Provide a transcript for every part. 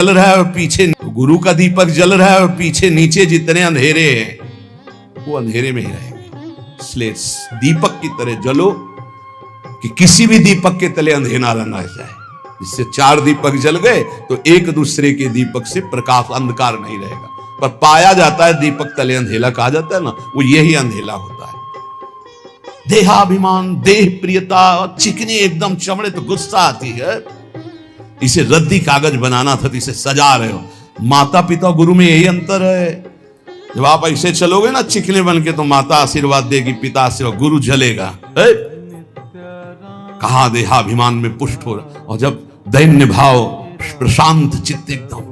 जल रहा है और पीछे गुरु का दीपक जल रहा है और पीछे नीचे जितने अंधेरे हैं वो अंधेरे में ही रहेंगे। इसलिए दीपक की तरह जलो कि किसी भी दीपक के तले अंधेरा न जाए। जिससे 4 दीपक जल गए तो एक दूसरे के दीपक से प्रकाश अंधकार नहीं रहेगा। पर पाया जाता है दीपक तले अंधेला कहा जाता है ना, वो यही अंधेला होता है। देहाभिमान, देह प्रियता, चिकनी एकदम चमड़े तो गुस्सा आती है। इसे रद्दी कागज बनाना था तो इसे सजा रहे हो। माता पिता गुरु में यही अंतर है। जब आप ऐसे चलोगे ना चिकने बन के तो माता आशीर्वाद देगी, पिता आशीर्वाद, गुरु जलेगा। कहा देहाभिमान में पुष्ट हो रहा। और जब दैन्य भाव, प्रशांत चित्त एकदम,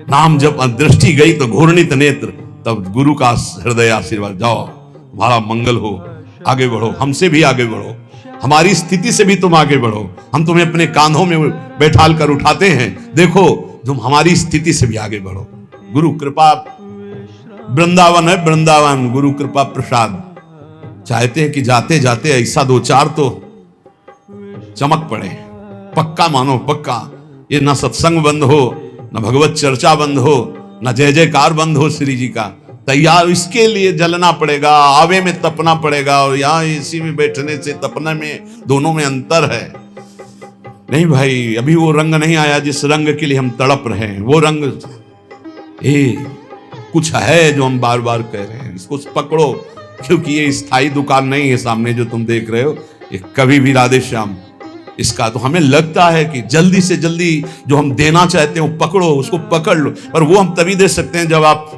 नाम जब दृष्टि गई तो घूर्णित नेत्र, तब गुरु का हृदय आशीर्वाद, जाओ तुम्हारा मंगल हो, आगे बढ़ो, हमसे भी आगे बढ़ो, हमारी स्थिति से भी तुम आगे बढ़ो। हम तुम्हें अपने कांधों में बैठाल कर उठाते हैं, देखो तुम हमारी स्थिति से भी आगे बढ़ो। गुरु कृपा वृंदावन है, वृंदावन गुरु कृपा प्रसाद। चाहते हैं कि जाते जाते ऐसा 2-4 तो चमक पड़े, पक्का मानो पक्का। ये ना सत्संग बंद हो, ना भगवत चर्चा बंद हो, ना जय जयकार बंद हो श्री जी का। तैयार इसके लिए जलना पड़ेगा, आवे में तपना पड़ेगा। और यहाँ एसी में बैठने से तपने में दोनों में अंतर है। नहीं भाई, अभी वो रंग नहीं आया जिस रंग के लिए हम तड़प रहे हैं। वो रंग कुछ है जो हम बार बार कह रहे हैं, इसको पकड़ो। क्योंकि ये स्थायी दुकान नहीं है सामने जो तुम देख रहे हो, ये कभी भी राधे श्याम इसका। तो हमें लगता है कि जल्दी से जल्दी जो हम देना चाहते हैं वो पकड़ो, उसको पकड़ लो। पर वो हम तभी दे सकते हैं जब आप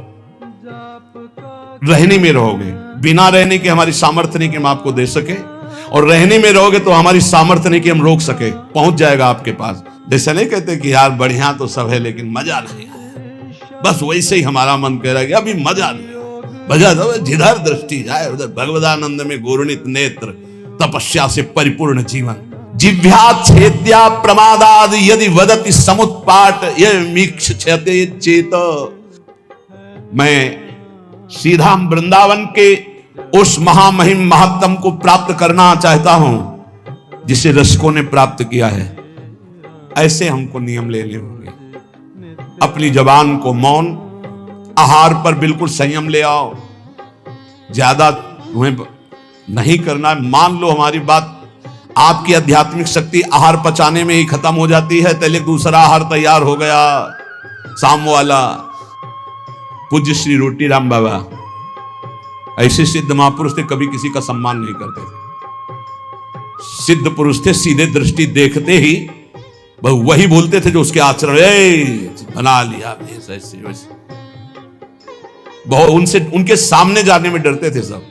रहने में रहोगे। बिना रहने के हमारी सामर्थ्य नहीं कि हम आपको दे सके, और रहने में रहोगे तो हमारी सामर्थ्य नहीं कि हम रोक सके। पहुंच जाएगा आपके पास। जैसे नहीं कहते कि यार बढ़िया तो सब है लेकिन मजा नहीं है, बस वैसे ही हमारा मन कह रहा है कि अभी मजा नहीं। मजा तो जिधर दृष्टि जाए उधर भगवदानंद में घूर्णित नेत्र, तपस्या से परिपूर्ण जीवन। जिह्वाच्छेद्या प्रमादाद यदि वदति समुत्पाट यमीक्षते चेत। मैं सीधा वृंदावन के उस महामहिम महात्म को प्राप्त करना चाहता हूं जिसे रसिकों ने प्राप्त किया है। ऐसे हमको नियम लेने होंगे। अपनी जबान को मौन, आहार पर बिल्कुल संयम ले आओ। ज्यादा तुम्हें नहीं करना है। मान लो हमारी बात, आपकी आध्यात्मिक शक्ति आहार पचाने में ही खत्म हो जाती है, पहले दूसरा आहार तैयार हो गया शाम वाला। पूज्य श्री रोटी राम बाबा ऐसे सिद्ध महापुरुष थे, कभी किसी का सम्मान नहीं करते थे। सिद्ध पुरुष थे, सीधे दृष्टि देखते ही वही बोलते थे जो उसके आचरण बना लिया ऐसे वैसे। बहुत उनसे, उनके सामने जाने में डरते थे सब।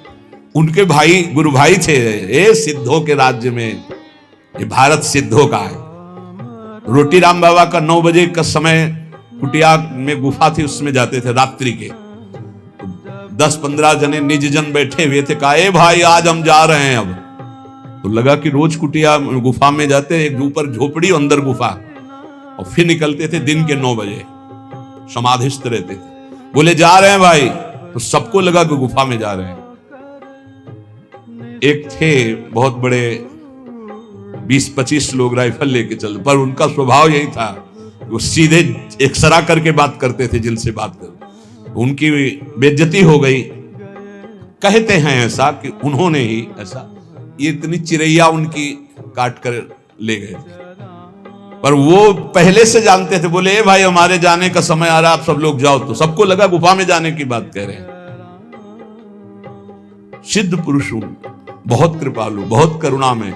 उनके भाई गुरु भाई थे। ये सिद्धों के राज्य में, ये भारत सिद्धों का है। रोटी राम बाबा का 9 बजे का समय, कुटिया में गुफा थी उसमें जाते थे रात्रि के। 10-15 जने निज जन बैठे हुए थे। कहा भाई आज हम जा रहे हैं। अब तो लगा कि रोज कुटिया गुफा में जाते, एक ऊपर झोपड़ी अंदर गुफा, और फिर निकलते थे दिन के 9 बजे, समाधिस्थ रहते थे। बोले जा रहे हैं भाई, तो सबको लगा कि गुफा में जा रहे हैं। एक थे बहुत बड़े, 20-25 लोग राइफल लेके चल, पर उनका स्वभाव यही था, वो सीधे एक्सरा करके बात करते थे जिनसे बात कर। उनकी बेइज्जती हो गई। कहते हैं ऐसा कि उन्होंने ही ऐसा, ये इतनी चिरैया उनकी काट कर ले गए थे। पर वो पहले से जानते थे। बोले भाई हमारे जाने का समय आ रहा, आप सब लोग जाओ। तो सबको लगा गुफा में जाने की बात कह रहे हैं। सिद्ध पुरुष बहुत कृपालु, बहुत करुणा में,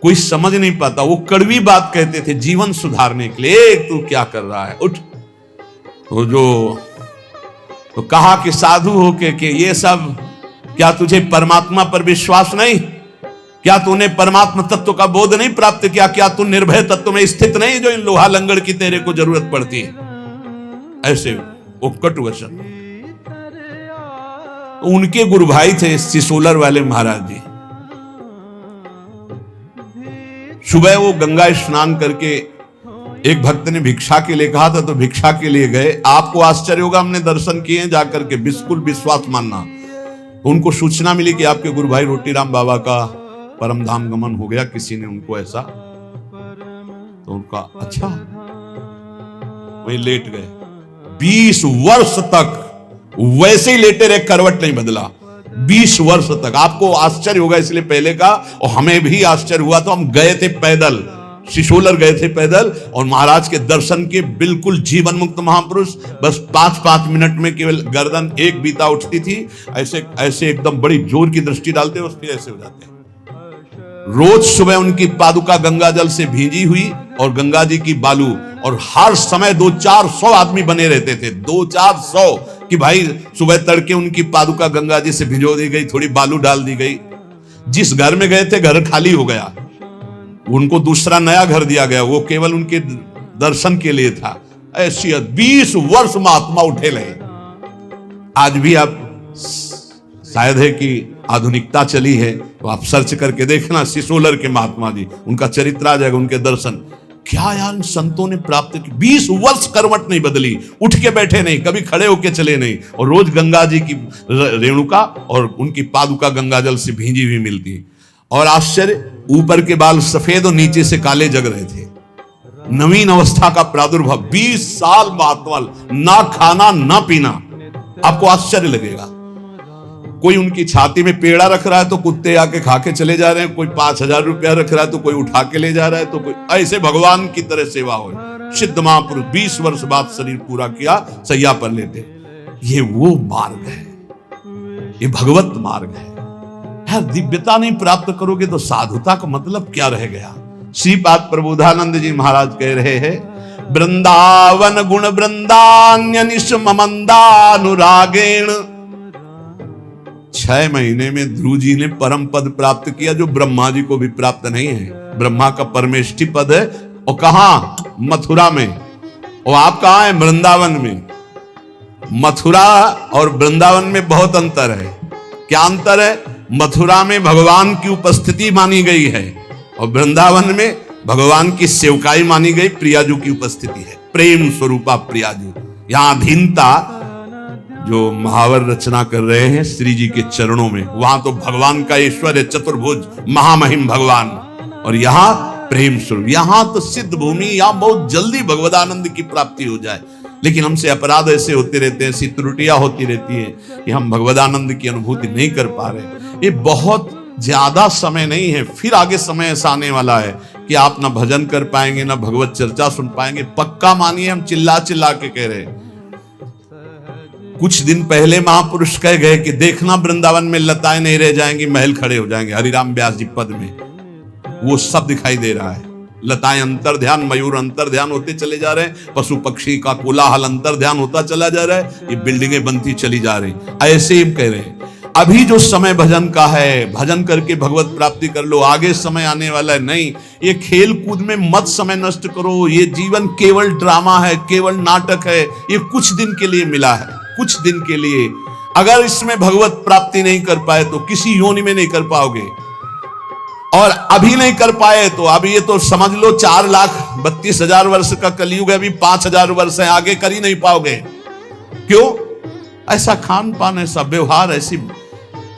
कोई समझ नहीं पाता। वो कड़वी बात कहते थे जीवन सुधारने के लिए। तू क्या कर रहा है, उठ। तो कहा कि साधु हो के ये सब, क्या तुझे परमात्मा पर विश्वास नहीं? क्या तूने परमात्मा तत्व का बोध नहीं प्राप्त किया? क्या तू निर्भय तत्व में स्थित नहीं जो इन लोहा लंगड़ की तेरे को जरूरत पड़ती है? ऐसे वो कटु वचन। उनके गुरु भाई थे सिसोलर वाले महाराज जी। सुबह वो गंगा स्नान करके, एक भक्त ने भिक्षा के लिए कहा था तो भिक्षा के लिए गए। आपको आश्चर्य होगा, हमने दर्शन किए जाकर के, बिल्कुल विश्वास मानना। उनको सूचना मिली कि आपके गुरु भाई रोटी राम बाबा का परम धाम गमन हो गया, किसी ने उनको ऐसा। तो उनका अच्छा। वहीं लेट गए। 20 वर्ष तक वैसे ही लेटे रहे, करवट नहीं बदला। 20 वर्ष तक। आपको आश्चर्य होगा इसलिए पहले का, और हमें भी आश्चर्य हुआ। तो हम गए थे पैदल, शिशोलर गए थे पैदल, और महाराज के दर्शन के। बिल्कुल जीवन मुक्त महापुरुष। बस 5-5 मिनट में केवल गर्दन एक बीता उठती थी, ऐसे ऐसे एकदम बड़ी जोर की दृष्टि डालते, और फिर ऐसे हो जाते। रोज सुबह उनकी पादुका गंगा जल से भींजी हुई, और गंगा जी की बालू, और हर समय 200-400 आदमी बने रहते थे। 200-400 कि भाई सुबह तड़के उनकी पादुका गंगा जी से भिजो दी गई, थोड़ी बालू डाल दी गई। जिस घर में गए थे घर खाली हो गया, उनको दूसरा नया घर दिया गया, वो केवल उनके दर्शन के लिए था। ऐसी 20 वर्ष महात्मा उठे रहे। आज भी आप शायद है कि आधुनिकता चली है तो आप सर्च करके देखना, शिशोलर के महात्मा जी, उनका चरित्र आ जाएगा, उनके दर्शन। क्या यार संतों ने प्राप्त की। 20 वर्ष करवट नहीं बदली, उठ के बैठे नहीं, कभी खड़े होके चले नहीं, और रोज गंगा जी की रेणुका और उनकी पादुका गंगा जल से भींजी हुई मिलती। और आश्चर्य, ऊपर के बाल सफेद और नीचे से काले जग रहे थे। नवीन अवस्था का प्रादुर्भाव। 20 साल महात्मा, ना खाना ना पीना। आपको आश्चर्य लगेगा। कोई उनकी छाती में पेड़ा रख रहा है तो कुत्ते आके खा के चले जा रहे हैं, कोई 5000 रुपया रख रहा है तो कोई उठा के ले जा रहा है, तो कोई ऐसे भगवान की तरह सेवा हो। सिद्ध महापुरुष 20 वर्ष बाद शरीर पूरा किया, सैया पर लेटे। ये वो मार्ग है, ये भगवत मार्ग है। यार दिव्यता नहीं प्राप्त करोगे तो साधुता का मतलब क्या रह गया। श्रीपाद प्रबोधानंद जी महाराज कह रहे हैं, वृंदावन गुण वृंदान्य निशममंदानुरागेण। 6 महीने में ध्रुव जी ने परम पद प्राप्त किया, जो ब्रह्मा जी को भी प्राप्त नहीं है। ब्रह्मा का परमेष्ठी पद है, और कहां? मथुरा में। और आप कहां हैं? वृंदावन में। मथुरा और वृंदावन में बहुत अंतर है। क्या अंतर है? मथुरा में भगवान की उपस्थिति मानी गई है, और वृंदावन में भगवान की सेवकाई मानी गई, प्रियाजू की उपस्थिति है। प्रेम स्वरूपा प्रियाजू। यहां अधीनता जो महावर रचना कर रहे हैं श्री जी के चरणों में, वहां तो भगवान का ऐश्वर्य चतुर्भुज महामहिम भगवान, और यहां प्रेम स्वरूप। यहां तो सिद्ध भूमि, यहां बहुत जल्दी भगवदानंद की प्राप्ति हो जाए। लेकिन हमसे अपराध ऐसे होते रहते हैं, ऐसी त्रुटियां होती रहती है कि हम भगवदानंद की अनुभूति नहीं कर पा रहे। ये बहुत ज्यादा समय नहीं है, फिर आगे समय ऐसा आने वाला है कि आप ना भजन कर पाएंगे, ना भगवत चर्चा सुन पाएंगे। पक्का मानिए, हम चिल्ला चिल्ला के कह रहे हैं। कुछ दिन पहले महापुरुष कह गए कि देखना वृंदावन में लताएं नहीं रह जाएंगी, महल खड़े हो जाएंगे। हरिराम व्यास जी पद में वो सब दिखाई दे रहा है। लताएं अंतर ध्यान, मयूर अंतर ध्यान होते चले जा रहे हैं, पशु पक्षी का कोलाहल अंतर ध्यान होता चला जा रहा है, ये बिल्डिंगें बनती चली जा रही। ऐसे ही कह रहे हैं अभी जो समय भजन का है, भजन करके भगवत प्राप्ति कर लो, आगे समय आने वाला है। नहीं, ये खेल कूद में मत समय नष्ट करो। ये जीवन केवल ड्रामा है, केवल नाटक है। ये कुछ दिन के लिए मिला है, कुछ दिन के लिए। अगर इसमें भगवत प्राप्ति नहीं कर पाए तो किसी योनि में नहीं कर पाओगे, और अभी नहीं कर पाए तो अब ये तो समझ लो 4,32,000 वर्ष का कलयुग है, अभी 5,000 वर्ष है, आगे कर ही नहीं पाओगे। क्यों? ऐसा खान पान, ऐसा व्यवहार, ऐसी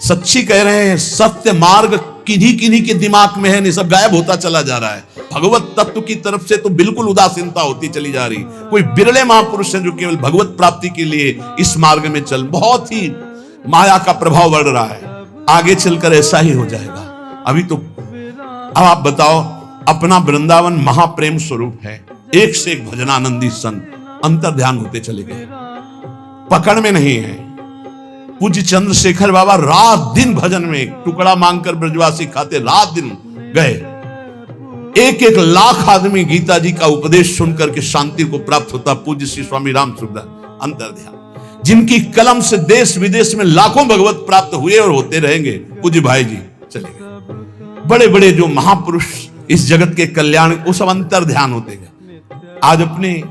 सच्ची कह रहे हैं, सत्य मार्ग किन्हीं किन्हीं के दिमाग में है, नहीं सब गायब होता चला जा रहा है। भगवत तत्व की तरफ से तो बिल्कुल उदासीनता होती चली जा रही। कोई बिरले महापुरुष हैं जो केवल भगवत प्राप्ति के लिए इस मार्ग में चल। बहुत ही माया का प्रभाव बढ़ रहा है, आगे चलकर ऐसा ही हो जाएगा। अभी तो अब आप बताओ, अपना वृंदावन महाप्रेम स्वरूप है, एक से एक भजनानंदी संत अंतर ध्यान होते चले गए, पकड़ में नहीं है। पूज्य चंद्रशेखर बाबा रात दिन भजन में टुकड़ा मांगकर ब्रजवासी खाते, रात दिन गए। 1-1 लाख आदमी गीता जी का उपदेश सुनकर के शांति को प्राप्त होता। पूज्य श्री स्वामी राम सुखदास अंतर ध्यान, जिनकी कलम से देश विदेश में लाखों भगवत प्राप्त हुए और होते रहेंगे। पूज्य भाई जी चले गए। बड़े बड़े जो महापुरुष इस जगत के कल्याण, वो सब अंतर ध्यान होते गए। आज अपने